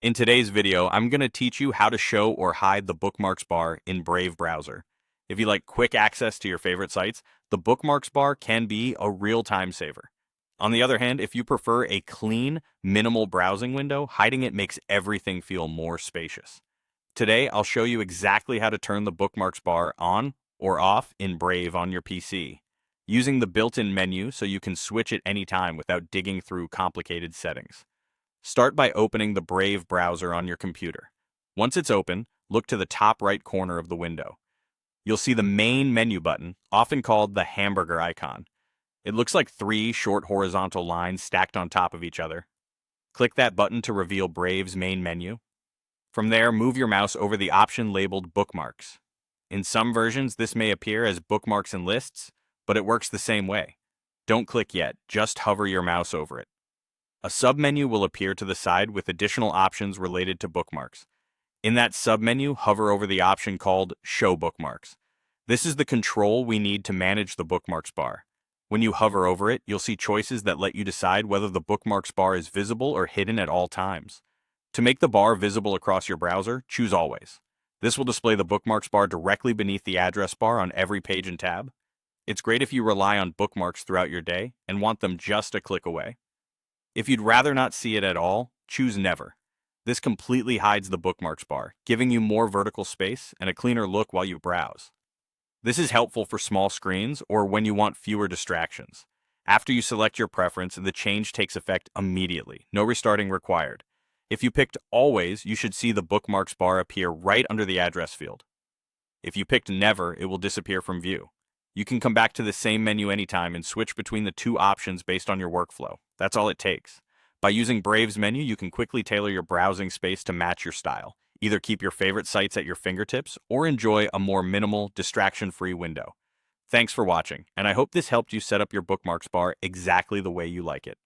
In today's video, I'm going to teach you how to show or hide the bookmarks bar in Brave browser. If you like quick access to your favorite sites, the bookmarks bar can be a real time saver. On the other hand, if you prefer a clean, minimal browsing window, hiding it makes everything feel more spacious. Today, I'll show you exactly how to turn the bookmarks bar on or off in Brave on your PC, using the built-in menu so you can switch at any time without digging through complicated settings. Start by opening the Brave browser on your computer. Once it's open, look to the top right corner of the window. You'll see the main menu button, often called the hamburger icon. It looks like three short horizontal lines stacked on top of each other. Click that button to reveal Brave's main menu. From there, move your mouse over the option labeled Bookmarks. In some versions, this may appear as Bookmarks and Lists, but it works the same way. Don't click yet, just hover your mouse over it. A submenu will appear to the side with additional options related to bookmarks. In that submenu, hover over the option called Show Bookmarks. This is the control we need to manage the bookmarks bar. When you hover over it, you'll see choices that let you decide whether the bookmarks bar is visible or hidden at all times. To make the bar visible across your browser, choose Always. This will display the bookmarks bar directly beneath the address bar on every page and tab. It's great if you rely on bookmarks throughout your day and want them just a click away. If you'd rather not see it at all, choose Never. This completely hides the bookmarks bar, giving you more vertical space and a cleaner look while you browse. This is helpful for small screens or when you want fewer distractions. After you select your preference, the change takes effect immediately, no restarting required. If you picked Always, you should see the bookmarks bar appear right under the address field. If you picked Never, it will disappear from view. You can come back to the same menu anytime and switch between the two options based on your workflow. That's all it takes. By using Brave's menu, you can quickly tailor your browsing space to match your style. Either keep your favorite sites at your fingertips or enjoy a more minimal, distraction-free window. Thanks for watching, and I hope this helped you set up your bookmarks bar exactly the way you like it.